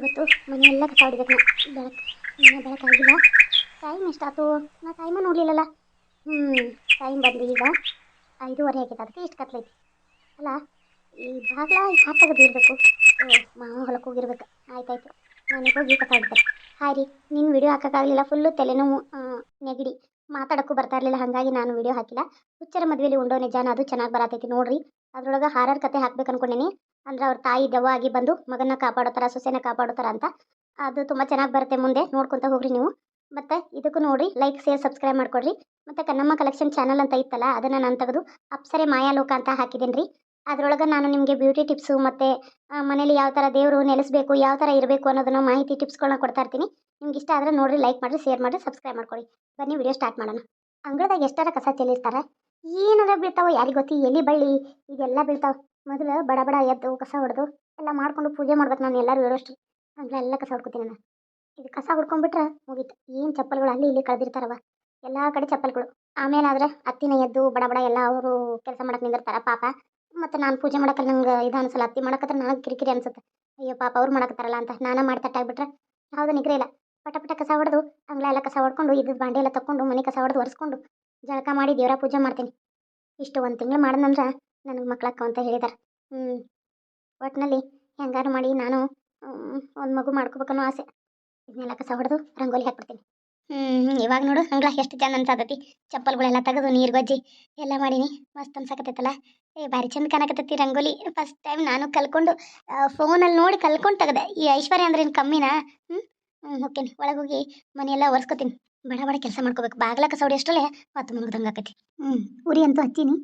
ಇವತ್ತು ಮನೆಯೆಲ್ಲ ಕಸ ಹೊಡಿಬೇಕು ನಾ ಇನ್ನೂ ಬೆಳಕಾಗಿಲ್ಲ. ಟೈಮ್ ಎಷ್ಟಾಯ್ತು? ನಾ ಟೈಮ ನೋಡಲಿಲ್ಲಲ್ಲ. ಟೈಮ್ ಬಂದು ಈಗ 5:30 ಆಗೈತೆ. ಅದಕ್ಕೆ ಇಷ್ಟು ಕತ್ಲೈತಿ ಅಲ್ಲ. ಈ ಬಾಗ್ಲ ಯಾಕೆ ತೆಗೆದಿರಬೇಕು? ಓ, ಮಾವ ಹೊಲಕ್ಕೆ ಹೋಗಿರ್ಬೇಕು. ಆಯ್ತಾಯ್ತು, ನನಗೆ ಹೋಗಿ ಕಸ ಹೊಡಿತಾರೆ. ಹಾಯ್ ರೀ, ನಿನ್ನ ವಿಡಿಯೋ ಹಾಕೋಕ್ಕಾಗಲಿಲ್ಲ. ಫುಲ್ಲು ತಲೆನೋವು, ನೆಗಡಿ, ಮಾತಾಡೋಕ್ಕೂ ಬರ್ತಾ ಇರಲಿಲ್ಲ. ಹಾಗಾಗಿ ನಾನು ವಿಡಿಯೋ ಹಾಕಿಲ್ಲ. ಹುಚ್ಚರ ಮದುವೆಲಿ ಉಂಡೋ ನಿಜಾನ ಅದು ಚೆನ್ನಾಗಿ ಬರತೈತಿ ನೋಡ್ರಿ. ಅದ್ರೊಳಗೆ ಹಾರರ್ ಕತೆ ಹಾಕ್ಬೇಕು ಅನ್ಕೊಂಡೇನಿ. ಅಂದ್ರೆ ಅವ್ರ ತಾಯಿ ದೆವ್ವ ಆಗಿ ಬಂದು ಮಗನ ಕಾಪಾಡೋತಾರ, ಸೊಸೆನ ಕಾಪಾಡೋತಾರ ಅಂತ. ಅದು ತುಂಬ ಚೆನ್ನಾಗಿ ಬರುತ್ತೆ. ಮುಂದೆ ನೋಡ್ಕೊತ ಹೋಗ್ರಿ ನೀವು. ಮತ್ತು ಇದಕ್ಕೂ ನೋಡ್ರಿ, ಲೈಕ್ ಶೇರ್ ಸಬ್ಸ್ಕ್ರೈಬ್ ಮಾಡ್ಕೊಡ್ರಿ. ಮತ್ತು ಕನ್ನಮ್ಮ ಕಲೆಕ್ಷನ್ ಚಾನಲ್ ಅಂತ ಇತ್ತಲ್ಲ, ಅದನ್ನು ನಾನು ತೆಗೆದು ಅಪ್ಸರೆ ಮಾಯಾಲೋಕ ಅಂತ ಹಾಕಿದ್ದೀನಿ ರೀ. ಅದರೊಳಗೆ ನಾನು ನಿಮಗೆ ಬ್ಯೂಟಿ ಟಿಪ್ಸು ಮತ್ತು ಮನೇಲಿ ಯಾವ ಥರ ದೇವರು ನೆಲೆಸಬೇಕು, ಯಾವ ಥರ ಇರಬೇಕು ಅನ್ನೋದನ್ನು ಮಾಹಿತಿ ಟಿಪ್ಸ್ಗಳನ್ನ ಕೊಡ್ತಾ ಇರ್ತೀನಿ. ನಿಮ್ಗೆ ಇಷ್ಟ ಆದರೆ ನೋಡಿರಿ, ಲೈಕ್ ಮಾಡಿರಿ, ಶೇರ್ ಮಾಡಿರಿ, ಸಬ್ಸ್ಕ್ರೈಬ್ ಮಾಡ್ಕೊಳ್ಳಿ. ಬನ್ನಿ ವಿಡಿಯೋ ಸ್ಟಾರ್ಟ್ ಮಾಡೋಣ. ಅಂಗಳದಾಗ ಎಷ್ಟಾರ ಕಸ ಚೆಲ್ಲಿರ್ತಾರೆ, ಏನಾರ ಬೀಳ್ತಾವೋ ಯಾರಿಗೆ ಗೊತ್ತಿ. ಎಲಿ ಬಳ್ಳಿ ಇದೆಲ್ಲ ಬೀಳ್ತಾವೆ. ಮೊದಲು ಬಡ ಬಡ ಎದ್ದು ಕಸ ಹೊಡೆದು ಎಲ್ಲ ಮಾಡ್ಕೊಂಡು ಪೂಜೆ ಮಾಡ್ಬೇಕು. ನಾನು ಎಲ್ಲರೂ ಹೇಳೋಷ್ಟು ಅಂಗಳೆಲ್ಲ ಕಸ ಹೊಡ್ಕೊತೀನಿ ನಾನು. ಇದು ಕಸ ಹೊಡ್ಕೊಂಡ್ಬಿಟ್ರೆ ಮುಗೀತು. ಏನು ಚಪ್ಪಲ್ಗಳು ಅಲ್ಲಿ ಇಲ್ಲಿ ಕಳೆದಿರ್ತಾರವ, ಎಲ್ಲ ಕಡೆ ಚಪ್ಪಲ್ಗಳು. ಆಮೇಲೆ ಆದರೆ ಅತ್ತಿನ ಎದ್ದು ಬಡ ಬಡ ಎಲ್ಲ ಅವರು ಕೆಲಸ ಮಾಡಕ್ಕೆ ನಿಂದಿರ್ತಾರೆ ಪಾಪ. ಮತ್ತು ನಾನು ಪೂಜೆ ಮಾಡಕ್ಕೆ ನಂಗೆ ಇದು ಅನ್ಸಲ್ಲ. ಅತ್ತಿ ಮಾಡಕತ್ರ ನನಗೆ ಕಿರಿಕಿರಿ ಅನ್ಸುತ್ತೆ. ಅಯ್ಯೋ ಪಾಪ ಅವ್ರು ಮಾಡಕತ್ತಾರಲ್ಲ ಅಂತ ನಾನು ಮಾಡಿ ತಟ್ಟಾಗ್ಬಿಟ್ರೆ ಯಾವುದೂ ನಿಗ್ರಹ ಇಲ್ಲ. ಪಟ ಪಟ ಕಸ ಹೊಡೆದು ಅಂಗಳ ಎಲ್ಲ ಕಸ ಹೊಡ್ಕೊಂಡು ಇದ್ದು ಬಾಂಡೆ ಎಲ್ಲ ತಗೊಂಡು ಮನೆ ಕಸ ಹೊಡೆದು ಒರೆಸ್ಕೊಂಡು ಜಳಕ ಮಾಡಿ ದೇವರ ಪೂಜೆ ಮಾಡ್ತೀನಿ. ಇಷ್ಟು ಒಂದು ತಿಂಗಳು ಮಾಡಿದ್ನಂದ್ರೆ ನನಗೆ ಮಕ್ಳಕ್ಕ ಅಂತ ಹೇಳಿದಾರೆ. ಒಟ್ಟಿನಲ್ಲಿ ಹೆಂಗಾರು ಮಾಡಿ ನಾನು ಒಂದು ಮಗು ಮಾಡ್ಕೋಬೇಕನ್ನೋ ಆಸೆ. ಇದನ್ನೆಲ್ಲ ಕಸ ಹೊಡೆದು ರಂಗೋಲಿ ಹಾಕ್ಬಿಡ್ತೀನಿ. ಇವಾಗ ನೋಡು ಅಂಗಳ ಎಷ್ಟು ಜನ ಅನ್ಸಾತೈತಿ. ಚಪ್ಪಲ್ಗಳೆಲ್ಲ ತೆಗೆದು ನೀರು ಗೊಜ್ಜಿ ಎಲ್ಲ ಮಾಡೀನಿ. ಮಸ್ತ್ ಅನ್ಸಕತ್ತೈತಲ್ಲ. ಭಾರಿ ಚಂದ ಕಾಣಕತ್ತೈತಿ ರಂಗೋಲಿ. ಫಸ್ಟ್ ಟೈಮ್ ನಾನು ಕಲ್ಕೊಂಡು ಫೋನಲ್ಲಿ ನೋಡಿ ಕಲ್ಕೊಂಡು ತೆಗೆದೆ. ಈ ಐಶ್ವರ್ಯ ಅಂದ್ರೆ ಏನು ಕಮ್ಮಿನಾ? ಹೋಗ್ತೀನಿ ಒಳಗೆ ಹೋಗಿ ಮನೆಯೆಲ್ಲ ಒರೆಸ್ಕೊತೀನಿ. ಬಡ ಬಡ ಕೆಲಸ ಮಾಡ್ಕೋಬೇಕು. ಬಾಗ್ಲ ಕಸ ಹೊಡಿ ಅಷ್ಟರಲ್ಲೇ ಮತ್ತು ಮುಗಿದಂಗೆ ಆಕೈತಿ. ಉರಿ ಅಂತೂ ಹಚ್ಚೀನಿ.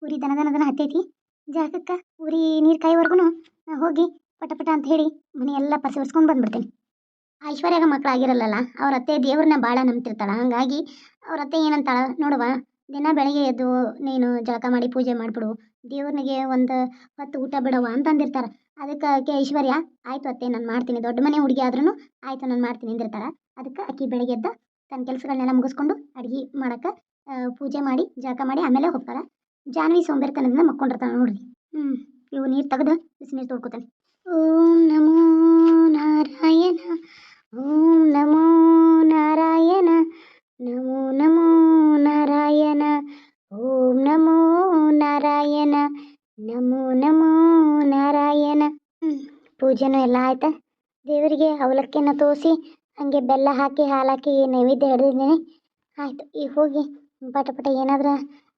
ಉರಿ ದನ ಹತ್ತೈತಿ. ಜಾಗಕ್ಕೆ ಉರಿ ನೀರು ಕಾಯೋವರೆಗೂ ಹೋಗಿ ಪಟ ಪಟ ಅಂತ ಹೇಳಿ ಮನೆಯೆಲ್ಲ ಪರ್ಸಿ ಒರೆಸ್ಕೊಂಡು ಬಂದ್ಬಿಡ್ತೀನಿ. ಐಶ್ವರ್ಯಾಗ ಮಕ್ಕಳಾಗಿರಲ್ಲಲ್ಲ, ಅವ್ರ ಅತ್ತೆ ದೇವ್ರನ್ನ ಭಾಳ ನಂಬ್ತಿರ್ತಾಳೆ. ಹಾಗಾಗಿ ಅವ್ರ ಅತ್ತೆ ಏನಂತಾಳ ನೋಡುವ, ದಿನ ಬೆಳಗ್ಗೆ ಎದ್ದು ನೀನು ಜಳಕ ಮಾಡಿ ಪೂಜೆ ಮಾಡಿಬಿಡು, ದೇವ್ರನಿಗೆ ಒಂದು ಹೊತ್ತು ಊಟ ಬಿಡವ ಅಂತ ಅಂದಿರ್ತಾರೆ. ಅದಕ್ಕೆ ಆಕೆ ಐಶ್ವರ್ಯ ಆಯಿತು ಅತ್ತೆ ನಾನು ಮಾಡ್ತೀನಿ, ದೊಡ್ಡ ಮನೆ ಹುಡುಗಿ ಆದ್ರೂ ಆಯಿತು ನಾನು ಮಾಡ್ತೀನಿ ಅಂದಿರ್ತಾಳೆ. ಅದಕ್ಕೆ ಆಕೆ ಬೆಳಗ್ಗೆ ಎದ್ದು ತನ್ನ ಕೆಲಸಗಳನ್ನೆಲ್ಲ ಮುಗಿಸ್ಕೊಂಡು ಅಡುಗೆ ಮಾಡೋಕ್ಕೆ ಪೂಜೆ ಮಾಡಿ ಜಳಕ ಮಾಡಿ ಆಮೇಲೆ ಹೋಗ್ತಾಳೆ. ಜಾನ್ವಿ ಸೋಂಬೇರಿತನದಿಂದ ಮಕ್ಕೊಂಡಿರ್ತಾಳೆ ನೋಡ್ರಿ. ಇವು ನೀರು ತೆಗೆದು ಬಿಸಿನೀರು ತೊಳ್ಕೊತಾನೆ. ಓಂ ನಮೋ ನಾರಾಯಣ, ಓಂ ನಮೋ ನಾರಾಯಣ, ನಮೋ ನಮೋ ನಾರಾಯಣ, ಓಂ ನಮೋ ನಾರಾಯಣ, ನಮೋ ನಮೋ ನಾರಾಯಣ. ಪೂಜೆನೂ ಎಲ್ಲ ಆಯ್ತಾ. ದೇವರಿಗೆ ಅವಲಕ್ಕಿಯನ್ನು ತೋರಿಸಿ ಹಾಗೆ ಬೆಲ್ಲ ಹಾಕಿ ಹಾಲು ಹಾಕಿ ನೈವೇದ್ಯ ಹಿಡಿದಿದ್ದೀನಿ. ಆಯಿತು, ಈಗ ಹೋಗಿ ಪಟ ಪಟ ಏನಾದರೂ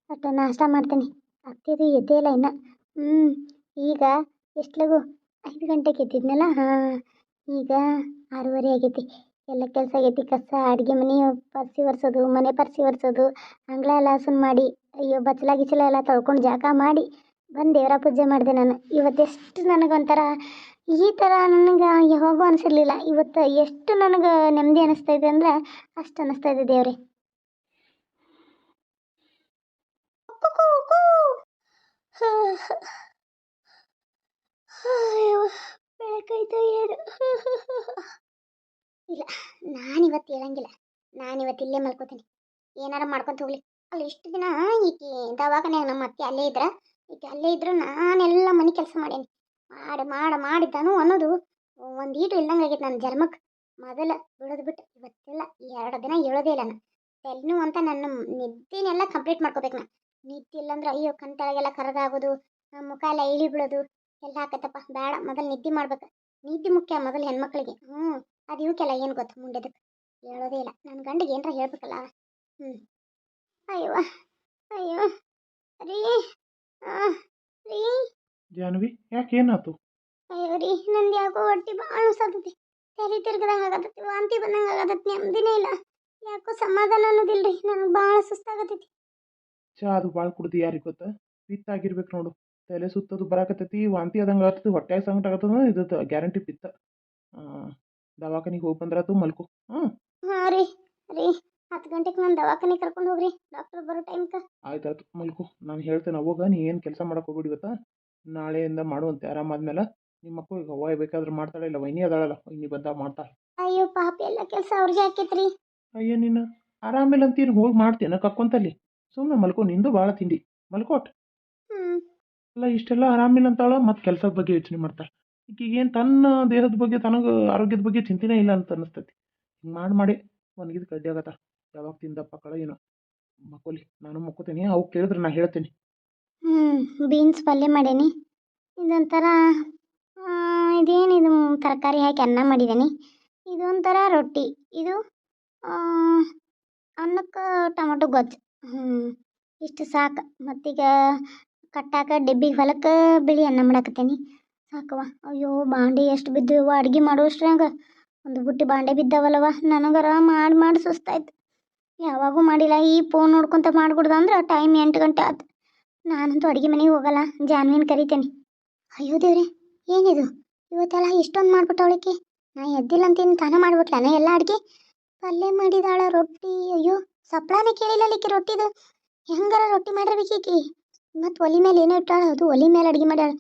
ಅಷ್ಟು ನಾಷ್ಟ ಮಾಡ್ತೀನಿ. ಅತ್ತಿದು ಎದ್ದೇ ಇಲ್ಲ ಇನ್ನು. ಈಗ ಎಷ್ಟು ಲಗು 5 ಗಂಟೆಗೆ ಎದ್ದಿದ್ನಲ್ಲ. ಈಗ 6:30 ಆಗೈತಿ. ಎಲ್ಲ ಕೆಲಸ ಆಗೈತಿ. ಕಸ, ಅಡುಗೆ ಮನೆ ಪರ್ಸಿ ಒರೆಸೋದು, ಮನೆ ಪರ್ಸಿ ಒರೆಸೋದು, ಅಂಗಳ ಎಲ್ಲ ಹಸನ್ ಮಾಡಿ, ಅಯ್ಯೋ ಬಚ್ಚಲ ಗಿಚ್ಚಲ ಎಲ್ಲ ತೊಳ್ಕೊಂಡು ಜಾಗ ಮಾಡಿ ಬಂದು ದೇವರ ಪೂಜೆ ಮಾಡಿದೆ ನಾನು. ಇವತ್ತೆಷ್ಟು ನನಗೊಂಥರ ಈ ಥರ ನನಗೆ ಯಾವಾಗೂ ಅನಿಸಿರ್ಲಿಲ್ಲ. ಇವತ್ತು ಎಷ್ಟು ನನಗೆ ನೆಮ್ಮದಿ ಅನ್ನಿಸ್ತಾಯಿದೆ ಅಂದರೆ ಅಷ್ಟು ಅನ್ನಿಸ್ತಾಯಿದೆ ದೇವ್ರೆ. ಬೆಳಕೈತೆ ಏನು? ಇಲ್ಲ, ನಾನಿವತ್ತು ಹೇಳಂಗಿಲ್ಲ. ನಾನಿವತ್ತು ಇಲ್ಲೇ ಮಲ್ಕೋತೀನಿ. ಏನಾರ ಮಾಡ್ಕೊಂತ ಹೋಗ್ಲಿ. ಅಲ್ಲಿ ಇಷ್ಟು ದಿನ ಈಕೆ ದವಾಖಾನೆ ನಮ್ಮ ಅತ್ತೆ ಅಲ್ಲೇ ಇದ್ರೆ, ಈಕೆ ಅಲ್ಲೇ ಇದ್ರು ನಾನೆಲ್ಲ ಮನೆ ಕೆಲಸ ಮಾಡೇನಿ. ಮಾಡಿದ್ದಾನು ಅನ್ನೋದು ಒಂದು ಈಟು ಇಲ್ದಂಗೆ ಆಗೈತೆ ನನ್ನ ಜನ್ಮಕ್ಕೆ. ಮೊದಲ ಬಿಡೋದು ಬಿಟ್ಟು ಇವತ್ತೆಲ್ಲ 2 ದಿನ ಹೇಳೋದೇ ಇಲ್ಲ. ನಾನು ತೆಲ್ನು ಅಂತ ನನ್ನ ನಿದ್ದೆನೆಲ್ಲ ಕಂಪ್ಲೀಟ್ ಮಾಡ್ಕೋಬೇಕು. ನಾನು ನಿದ್ದೆ ಇಲ್ಲಂದ್ರೆ ಅಯ್ಯೋ ಕಣ್ತೆಳಗೆಲ್ಲ ಕರಗಾಗೋದು, ಮುಖ ಎಲ್ಲ ಇಳಿ ಬಿಡೋದು ಎಲ್ಲ ಆಕತ್ತಪ್ಪ. ಬೇಡ, ಮೊದಲು ನಿದ್ದೆ ಮಾಡ್ಬೇಕು. ನಿದ್ದೆ ಮುಖ್ಯ ಮೊದಲು ಹೆಣ್ಮಕ್ಳಿಗೆ. ಅದು ಇವಕ್ಕೆಲ್ಲ ಏನು ಗೊತ್ತು ಮುಂಡೆದಕ್ಕೆ ಹೇಳೋದೇ ಇಲ್ಲ. ನನ್ನ ಗಂಡಿಗೆ ಏನರ ಹೇಳ್ಬೇಕಲ್ಲ. ಅಯ್ಯೋ ಅಯ್ಯೋ ರೀ ರೀ ಜಾನ್ವಿ, ಯಾಕೆ ಏನಾಯ್ತು? ಅಯ್ಯೋ ರೀ, ನಂದು ಯಾಕೋ ಹೊಟ್ಟೆ ಭಾಳ ಉಸಾತೈತಿ. ತಲೆ ತಿರ್ಗದಂಗೆ ಆಗತೈತಿ, ವಾಂತಿ ಬಂದಂಗೆ ಆಗತೈತಿ. ನೆಮ್ಮದಿನೇ ಇಲ್ಲ. ಯಾಕೋ ಸಮಾಧಾನ ಅನ್ನೋದಿಲ್ಲ ರೀ. ನನಗೆ ಭಾಳ ಸುಸ್ತಾಗತೈತಿ. ಚಾ ಅದು ಭಾಳ ಕುಡ್ದು ಯಾರಿಗೆ ಗೊತ್ತಾ? ಪಿತ್ತ ಆಗಿರ್ಬೇಕು ನೋಡು. ತಲೆ ಸುತ್ತೋದು ಬರಾಕತ್ತೈತಿ, ವಾಂತಿ ಆದಂಗೆ ಆಗ್ತದೆ, ಹೊಟ್ಟೆಗೆ ಸಂಕಟ ಆಗತ್ತದ. ಇದು ಗ್ಯಾರಂಟಿ ಪಿತ್ತ. ದವಾಖಾನಿಗೆ ಹೋಗಿ ಬಂದ್ರಾತು, ಮಲ್ಕೊ. ಹಾಂ ರೀ. 10 ಗಂಟೆಗೆ ನಾನು ದವಾಖಾನೆ ಕರ್ಕೊಂಡು ಹೋಗ್ರಿ, ಡಾಕ್ಟರ್ ಬರೋ ಟೈಮ್ಗೆ. ಆಯ್ತಾಯ್ತು, ಮಲ್ಕೊ. ನಾನು ಹೇಳ್ತೇನೆ ಅವಾಗ. ನೀ ಏನು ಕೆಲಸ ಮಾಡಕ್ಕೆ ಹೋಗ್ಬಿಡಿ ಇವತ್ತ. ನಾಳೆಯಿಂದ ಮಾಡುವಂತೆ ಆರಾಮಾದ್ಮೇಲೆ. ನಿಮ್ಮ ಮಕ್ಕಳು ಈಗ ಅವ್ವ ಬೇಕಾದ್ರೆ ಮಾಡ್ತಾಳೆ, ಇಲ್ಲ ವೈನಿ ಅದಾಳಲ್ಲ, ವೈನಿ ಬಂದಾಗ ಮಾಡ್ತಾಳೆ. ಅಯ್ಯೋ ಪಾಪ, ಎಲ್ಲ ಕೆಲಸ ಅವ್ರಿಗೆ ಹಾಕೈತ್ರಿ. ಅಯ್ಯ ನೀನು ಆರಾಮಿಲ್ಲ ಅಂತೀರಿ, ಹೋಗಿ ಮಾಡ್ತೇನೆ ಕಕ್ಕೊಂತಲ್ಲಿ. ಸುಮ್ಮನೆ ಮಲ್ಕೊ, ನಿಂದು ಭಾಳ ತಿಂಡಿ. ಮಲ್ಕೋಟ್ ಅಲ್ಲ, ಇಷ್ಟೆಲ್ಲ ಆರಾಮಿಲ್ಲ ಅಂತಾಳ, ಮತ್ತು ಕೆಲಸದ ಬಗ್ಗೆ ಯೋಚನೆ ಮಾಡ್ತಾಳೆ. ಈಗೇನು ತನ್ನ ದೇಹದ ಬಗ್ಗೆ ತನಗೆ ಆರೋಗ್ಯದ ಬಗ್ಗೆ ಚಿಂತೆನೇ ಇಲ್ಲ ಅಂತ ಅನ್ನಿಸ್ತೈತಿ. ಹಿಂಗೆ ಮಾಡಿ ಒಣಗಿದ ಕಡ್ಡಿ ಆಗತ್ತ. ಯಾವಾಗ ತಿಂದಪ್ಪ ಕಳ ಏನೋ ಮಕ್ಕೋಲಿ, ನಾನು ಮಕ್ಕೋತೀನಿ. ಅವು ಕೇಳಿದ್ರೆ ನಾ ಹೇಳ್ತೀನಿ. ಬೀನ್ಸ್ ಪಲ್ಯ ಮಾಡೇನಿ. ಇದೊಂಥರ ಇದೇನಿದು ತರಕಾರಿ ಹಾಕಿ ಅನ್ನ ಮಾಡಿದ್ದೀನಿ. ಇದೊಂಥರ ರೊಟ್ಟಿ. ಇದು ಆ, ಅನ್ನಕ್ಕೆ ಟೊಮೊಟೊ ಗೊಜ್ಜು. ಇಷ್ಟು ಸಾಕು. ಮತ್ತೀಗ ಕಟ್ಟಾಕ ಡಬ್ಬಿಗೆ ಹೊಲಕ್ಕೆ ಬಿಳಿ ಅನ್ನ ಮಾಡಾಕತ್ತೀನಿ. ಸಾಕವ್ವ. ಅಯ್ಯೋ ಬಾಂಡೆ ಎಷ್ಟು ಬಿದ್ದವ ಅಡುಗೆ ಮಾಡುವಷ್ಟ್ರಾಗ. ಒಂದು ಬುಟ್ಟಿ ಬಾಂಡೆ ಬಿದ್ದಾವಲ್ಲವ. ನನಗರ ಮಾಡಿ ಸುಸ್ತಾಯ್ತು. ಯಾವಾಗೂ ಮಾಡಿಲ್ಲ. ಈ ಫೋನ್ ನೋಡ್ಕೊತ ಮಾಡ್ಬಿಡ್ದು ಅಂದ್ರೆ ಟೈಮ್ 8 ಗಂಟೆ ಆಯ್ತು. ನಾನಂತೂ ಅಡುಗೆ ಮನೆಗೆ ಹೋಗಲ್ಲ, ಜಾನ್ವಿನ ಕರಿತೇನೆ. ಅಯ್ಯೋ ದೇವ್ರೆ, ಏನಿದು ಇವತ್ತೆಲ್ಲ ಇಷ್ಟೊಂದು ಮಾಡ್ಬಿಟ್ಟವಳಿಕೆ. ನಾ ಎದ್ದಿಲ್ಲ ಅಂತೀನಿ, ತಾನ ಮಾಡ್ಬಿಟ್ಲಾನ ಎಲ್ಲ ಅಡುಗೆ. ಪಲ್ಯ ಮಾಡಿದಾಳ, ರೊಟ್ಟಿ. ಅಯ್ಯೋ ಸಪ್ಳಾನೇ ಕೇಳಿಲ್ಲಲಿಕ್ಕೆ ರೊಟ್ಟಿದು. ಹೆಂಗಾರ ರೊಟ್ಟಿ ಮಾಡಿರ್ಬೇಕೀಕಿ. ಮತ್ತು ಒಲಿ ಮೇಲೆ ಏನೋ ಇಟ್ಟಾಳ, ಅದು ಒಲಿ ಮೇಲೆ ಅಡುಗೆ ಮಾಡ್ಯಾಳ.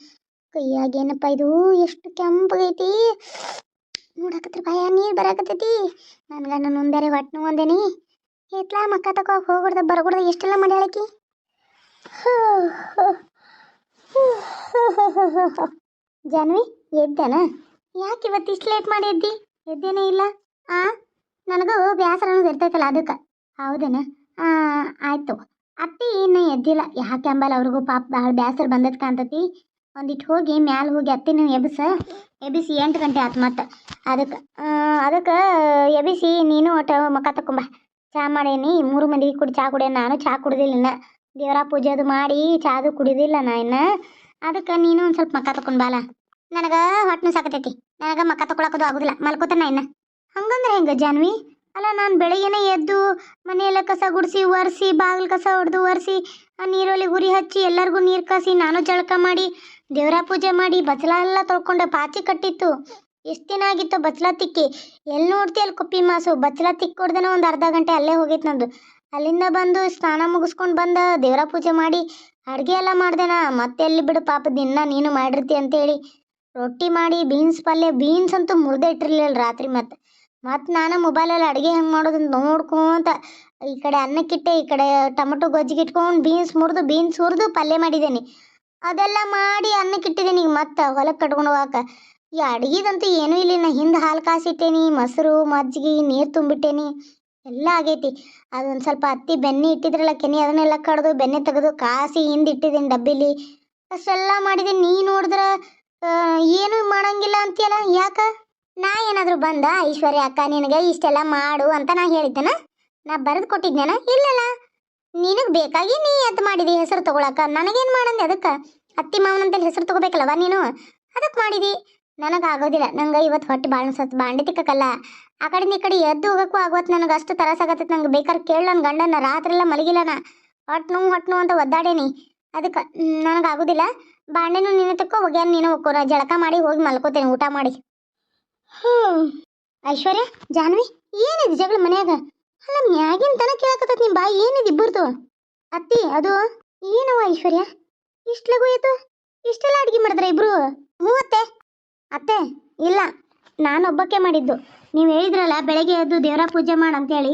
ಕೈಯಾಗ ಏನಪ್ಪ ಇದು ಎಷ್ಟು ಕೆಂಪಗೈತಿ. ನೋಡಕತ್ರ ಭಯ ನೀರು ಬರಾಕತ್ತೈತಿ. ನನ್ನ ಗಂಡ ನೊಂದರೆ ಹೊಟ್ಟೆ ನೋವಂದೇನಿ. ಎತ್ಲಾ ಮಕ್ಕ ತಕೋ ಹೋಗ್ಬಿಡ್ದ ಬರಗುಡ್ದ ಎಷ್ಟೆಲ್ಲ ಮಾಡ್ಯಾಳಕಿ. ಜಾನ್ವಿ ಎದ್ದೇನ? ಯಾಕೆ ಇವತ್ತು ಇಷ್ಟು ಲೇಟ್ ಮಾಡಿ ಎದ್ದಿ? ಎದ್ದೇನೇ ಇಲ್ಲ. ನನಗೂ ಬೇಸರ ಅನ್ನೋದು ಇರ್ತೈತಲ್ಲ ಅದಕ್ಕೆ. ಹೌದೇನ? ಆಯ್ತು. ಅತ್ತಿ ಇನ್ನೂ ಎದ್ದಿಲ್ಲ. ಯಾಕೆ ಅಂಬಲ್ಲ, ಅವ್ರಿಗೂ ಪಾಪ ಭಾಳ ಬೇಸರ ಬಂದದ್ ಕಾಣ್ತತಿ. ಒಂದಿಟ್ಟು ಹೋಗಿ ಮ್ಯಾಲೆ ಹೋಗಿ ಅತ್ತಿನ ಎಬಿಸಿ 8 ಗಂಟೆ ಆಯ್ತು ಮತ್ತೆ. ಅದಕ್ಕೆ ಎಬಿಸಿ ನೀನು ಒಟ್ಟು ಮಕ್ಕ ತಕೊಂಬ. ಚಹಾ ಮಾಡೇನಿ. 3 ಮಂದಿಗೆ ಕುಡಿ ಚಹಾ ಕುಡಿಯ. ನಾನು ಚಹಾ ಕುಡ್ದಿಲ್ಲ ಇನ್ನು. ದೇವರ ಪೂಜೆ ಅದು ಮಾಡಿ ಚಾದು ಕುಡಿದಿಲ್ಲ ನಾ ಇನ್ನು. ಅದಕ್ಕೆ ನೀನು ಒಂದು ಸ್ವಲ್ಪ ಮಕ್ಕ ತಕೊಂಡು ಬಾಲ. ನನಗೆ ಹೊಟ್ಟೆ ಸಾಕತೈತಿ. ನನಗೆ ಮಕ್ಕ ತಗೊಳಕೋದು ಆಗೋದಿಲ್ಲ. ಮಲ್ಕೋತಾನ ಇನ್ನು. ಹಂಗಂದ್ರೆ ಹೆಂಗೆ ಜಾನ್ವಿ? ಅಲ್ಲ, ನಾನು ಬೆಳಗ್ಗೆನೇ ಎದ್ದು ಮನೆಯೆಲ್ಲ ಕಸ ಗುಡಿಸಿ ಒರೆಸಿ ಬಾಗಿಲು ಕಸ ಹೊಡೆದು ಒರೆಸಿ ನೀರಲ್ಲಿ ಉರಿ ಹಚ್ಚಿ ಎಲ್ಲರಿಗೂ ನೀರು ಕಾಸಿ ನಾನು ಜಳಕ ಮಾಡಿ ದೇವರ ಪೂಜೆ ಮಾಡಿ ಬಚ್ಚಲ ಎಲ್ಲ ತೊಳ್ಕೊಂಡೆ. ಪಾಚಿ ಕಟ್ಟಿತ್ತು. ಎಷ್ಟು ದಿನ ಆಗಿತ್ತು ಬಚ್ಚಲ ತಿಕ್ಕಿ. ಎಲ್ಲಿ ನೋಡ್ತಿ ಅಲ್ಲಿ ಕುಪ್ಪಿ ಮಾಸು. ಬಚ್ಚಲ ತಿಕ್ಕಿ ಹೊಡ್ದೇನೆ ಒಂದು ಅರ್ಧ ಗಂಟೆ ಅಲ್ಲೇ ಹೋಗೈತೆ ನಂದು. ಅಲ್ಲಿಂದ ಬಂದು ಸ್ನಾನ ಮುಗಿಸ್ಕೊಂಡು ಬಂದು ದೇವರ ಪೂಜೆ ಮಾಡಿ ಅಡುಗೆ ಎಲ್ಲ ಮಾಡ್ದೇನ. ಮತ್ತೆ ಎಲ್ಲಿ ಬಿಡು ಪಾಪ, ದಿನ ನೀನು ಮಾಡಿರ್ತಿ ಅಂತೇಳಿ ರೊಟ್ಟಿ ಮಾಡಿ ಬೀನ್ಸ್ ಪಲ್ಯ. ಬೀನ್ಸ್ ಅಂತೂ ಮುರಿದೇ ಇಟ್ಟಿರ್ಲಿಲ್ಲ ರಾತ್ರಿ. ಮತ್ತೆ ನಾನು ಮೊಬೈಲಲ್ಲಿ ಅಡುಗೆ ಹೆಂಗೆ ಮಾಡೋದಂತ ನೋಡ್ಕೊಂತ ಈ ಕಡೆ ಅನ್ನಕ್ಕಿಟ್ಟೆ, ಈ ಕಡೆ ಟೊಮೊಟೊ ಗೊಜ್ಜಿಗೆ ಇಟ್ಕೊಂಡು ಬೀನ್ಸ್ ಹುರಿದು ಪಲ್ಯ ಮಾಡಿದ್ದೇನೆ. ಅದೆಲ್ಲ ಮಾಡಿ ಅನ್ನಕ್ಕಿಟ್ಟಿದ್ದೀನಿ. ಈಗ ಮತ್ತೆ ಹೊಲಕ್ಕೆ ಕಟ್ಕೊಂಡು ಹೋಗಾಕ ಈ ಅಡುಗೆದಂತೂ ಏನೂ ಇಲ್ಲ. ನಾ ಹಿಂದೆ ಹಾಲು ಕಾಸಿಟ್ಟೇನಿ, ಮೊಸರು ಮಜ್ಜಿಗೆ ನೀರು ತುಂಬಿಟ್ಟೇನಿ, ಎಲ್ಲ ಆಗೈತಿ. ಅದೊಂದು ಸ್ವಲ್ಪ ಅತ್ತಿ ಬೆಣ್ಣೆ ಇಟ್ಟಿದ್ರಲ್ಲ ಕೆನೆ, ಅದನ್ನೆಲ್ಲ ಕಡ್ದು ಬೆಣ್ಣೆ ತೆಗೆದು ಕಾಸಿ ಹಿಂದೆ ಇಟ್ಟಿದ್ದೀನಿ ಡಬ್ಬಿಲಿ. ಅಷ್ಟೆಲ್ಲ ಮಾಡಿದ್ದೀನಿ. ನೀ ನೋಡಿದ್ರೆ ಏನು ಮಾಡಂಗಿಲ್ಲ ಅಂತೀಯಲ್ಲ, ಯಾಕ? ನಾ ಏನಾದರೂ ಬಂದ ಐಶ್ವರ್ಯ ಅಕ್ಕ ನಿನಗೆ ಇಷ್ಟೆಲ್ಲ ಮಾಡು ಅಂತ ನಾ ಹೇಳಿದ್ದೇನ? ನಾ ಬರೆದು ಕೊಟ್ಟಿದ್ದೇನ? ಇಲ್ಲಲ್ಲ. ನಿನಗೆ ಬೇಕಾಗಿ ನೀ ಎದ್ದು ಮಾಡಿದಿ ಹೆಸರು ತಗೊಳಕ. ನನಗೇನು ಮಾಡಂದೆ ಅದಕ್ಕೆ? ಅತ್ತಿ ಮಾವನಂತಲ್ಲಿ ಹೆಸರು ತಗೋಬೇಕಲ್ಲವ ನೀನು, ಅದಕ್ಕೆ ಮಾಡಿದಿ. ನನಗಾಗೋದಿಲ್ಲ. ನಂಗೆ ಇವತ್ತು ಹೊಟ್ಟೆ ಭಾಳ ಅನ್ಸತ್ತೆ. ಬಾಂಡೆ ತಿಕ್ಕಕ್ಕಲ್ಲ, ಆ ಕಡೆಯಿಂದ ಈ ಕಡೆ ಎದ್ದು ಹೋಗೋಕ್ಕೂ ಆಗೋತ್ತು. ನನಗೆ ಅಷ್ಟು ತರಸಾಗತ್ತೈತೆ. ನಂಗೆ ಬೇಕಾದ್ರೆ ಕೇಳ ನನ್ನ ಗಂಡನ. ರಾತ್ರಿ ಎಲ್ಲ ಮಲಗಿಲ್ಲನ. ಹೊಟ್ಟೆ ನೋವು ಅಂತ ಒದ್ದಾಡೇನಿ. ಅದಕ್ಕೆ ನನಗಾಗೋದಿಲ್ಲ. ಬಾಂಡೆನೂ ನೀನು ತಕ್ಕೋ, ಒಗ್ಯಾನ ನೀನು ಹೋಗ್ಕೋರ. ಜಳಕ ಮಾಡಿ ಹೋಗಿ ಮಲ್ಕೋತೇನೆ ಊಟ ಮಾಡಿ. ಐಶ್ವರ್ಯ, ಜಾನ್ವಿ, ಏನಿದೆ ಜಗಳ ಮನ್ಯಾಗ? ಅಲ್ಲ, ಮ್ಯಾಗಿನ ತನ ಕೇಳಕತ್ತೈತಿ ನಿಮ್ಮ ಬಾಯಿ. ಏನಿದೆ ಇಬ್ಬರ್ದು? ಅತ್ತಿ, ಅದು ಏನವ ಐಶ್ವರ್ಯ ಇಷ್ಟು ಲಘು ಆಯ್ತು? ಇಷ್ಟೆಲ್ಲ ಅಡುಗೆ ಮಾಡಿದ್ರೆ ಇಬ್ರು? ಅತ್ತೆ ಇಲ್ಲ, ನಾನೊಬ್ಬಕ್ಕೆ ಮಾಡಿದ್ದು. ನೀವು ಹೇಳಿದ್ರಲ್ಲ ಬೆಳಗ್ಗೆ ಎದ್ದು ದೇವರ ಪೂಜೆ ಮಾಡಂತೇಳಿ.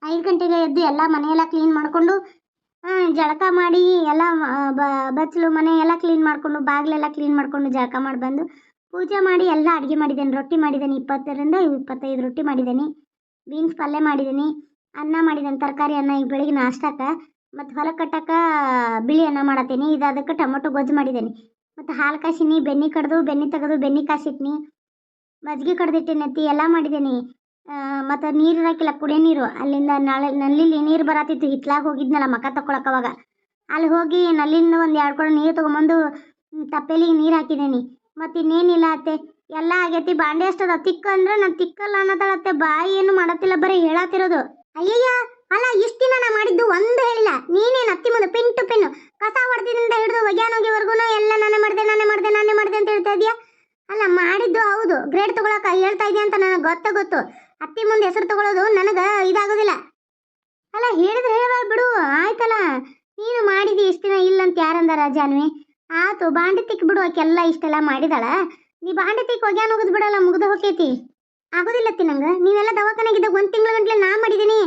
5 ಗಂಟೆಗೆ ಎದ್ದು ಎಲ್ಲ ಮನೆಯೆಲ್ಲ ಕ್ಲೀನ್ ಮಾಡಿಕೊಂಡು ಜಳಕ ಮಾಡಿ ಎಲ್ಲ ಬಚ್ಚಲು ಮನೆ ಎಲ್ಲ ಕ್ಲೀನ್ ಮಾಡಿಕೊಂಡು ಬಾಗಿಲೆಲ್ಲ ಕ್ಲೀನ್ ಮಾಡಿಕೊಂಡು ಜಳಕ ಮಾಡಿ ಬಂದು ಪೂಜೆ ಮಾಡಿ ಎಲ್ಲ ಅಡುಗೆ ಮಾಡಿದ್ದೇನೆ. ರೊಟ್ಟಿ ಮಾಡಿದ್ದೇನೆ. 20ರಿಂದ 25 ರೊಟ್ಟಿ ಮಾಡಿದ್ದೇನೆ. ಬೀನ್ಸ್ ಪಲ್ಯ ಮಾಡಿದ್ದೀನಿ. ಅನ್ನ ಮಾಡಿದ್ದೇನೆ, ತರಕಾರಿ ಅನ್ನ. ಈಗ ಬೆಳಿಗ್ಗೆ ನಾಷ್ಟಕ್ಕೆ. ಮತ್ತು ಹೊಲಕ್ಕೆ ಕಟ್ಟಕ್ಕೆ ಬಿಳಿ ಅನ್ನ ಮಾಡತ್ತೀನಿ. ಇದು ಅದಕ್ಕೆ ಟೊಮೊಟೊ ಗೊಜ್ಜು ಮಾಡಿದ್ದೇನೆ. ಮತ್ತು ಹಾಲು ಕಾಸಿನಿ, ಬೆಣ್ಣೆ ಕಡ್ದು ಬೆಣ್ಣೆ ತೆಗೆದು ಬೆಣ್ಣೆ ಕಾಸಿಟ್ನಿ, ಮಜ್ಜಿಗೆ ಕಡ್ದಿಟ್ಟಿನತ್ತಿ, ಎಲ್ಲ ಮಾಡಿದ್ದೀನಿ. ಮತ್ತು ನೀರು ಹಾಕಿಲ್ಲ, ಕುಡಿಯೋ ನೀರು. ಅಲ್ಲಿಂದ ನಲ್ಲಿಲಿ ನೀರು ಬರತ್ತಿತ್ತು. ಹಿತ್ಲಾಗ ಹೋಗಿದ್ನಲ್ಲ ಮಕ್ಕ ತಗೊಳಕ್ಕೆ. ಅವಾಗ ಅಲ್ಲಿ ಹೋಗಿ ನಲ್ಲಿಂದ ಒಂದು 2 ಕೊಡ ನೀರು ತೊಗೊಂಬಂದು ತಪ್ಪೆಲಿಗೆ ನೀರು ಹಾಕಿದ್ದೀನಿ. ಮತ್ತು ಇನ್ನೇನಿಲ್ಲ ಅತ್ತೆ, ಎಲ್ಲ ಆಗೈತಿ. ಬಾಂಡೆ ಅಷ್ಟದ. ತಿಕ್ಕ ಅಂದ್ರೆ ನಾನು ತಿಕ್ಕಲ್ಲ ಅನ್ನತಾಳತ್ತೆ. ಬಾಯಿ ಏನು ಮಾಡತ್ತಿಲ್ಲ, ಬರೀ ಹೇಳತ್ತಿರೋದು. ಅಯ್ಯಯ್ಯ, ಅಲ್ಲ, ಇಷ್ಟು ದಿನ ನಾ ಮಾಡಿದ್ದು ಒಂದು ಹೇಳಿಲ್ಲ. ನೀನೇನು ಅತ್ತಿ ಮುಂದೆ ಪಿನ್ ಟು ಪಿನ್ನು ಕಸ ಹೊಡೆದಿನಿಂದ ಹಿಡಿದು ಒಗ್ಯಾನೋಗಿವರೆಗೂ ಎಲ್ಲ ನಾನೇ ಮಾಡಿದೆ ಅಂತ ಹೇಳ್ತಾ ಇದೆಯಾ? ಅಲ್ಲ, ಮಾಡಿದ್ದು ಹೌದು. ಗ್ರೇಡ್ ತಗೊಳಕ ಹೇಳ್ತಾ ಇದೆಯಾ ಅಂತ ನನಗೆ ಗೊತ್ತು. ಅತ್ತಿ ಮುಂದೆ ಹೆಸರು ತಗೊಳ್ಳೋದು ನನಗೆ ಇದಾಗೋದಿಲ್ಲ. ಅಲ್ಲ, ಹೇಳಿದ್ರೆ ಹೇಳ ಬಿಡು, ಆಯ್ತಲ್ಲ. ನೀನು ಮಾಡಿದಿ ಇಷ್ಟು ದಿನ ಇಲ್ಲಂತ ಯಾರಂದಾರ ಜಾನ್ವಿ? ಆತು, ಬಾಂಡೆ ತಿಕ್ ಬಿಡು. ಆಕೆಲ್ಲ ಇಷ್ಟೆಲ್ಲ ಮಾಡಿದಾಳ. ನೀ ಬಾಂಡೆ ತಿಕ್ ಒಗ್ಯಾನ ಹೋಗೋದು ಬಿಡಲ್ಲ, ಮುಗ್ದು ಹೋಗೈತಿ. ಆಗೋದಿಲ್ಲತ್ತಿ ನಂಗೆ. ನೀವೆಲ್ಲ ದವಾಖಾನೆಗಿದ್ದಾಗ 1 ತಿಂಗಳ ಗಂಟ್ಲೆ ನಾ ಮಾಡಿದ್ದೀನಿ.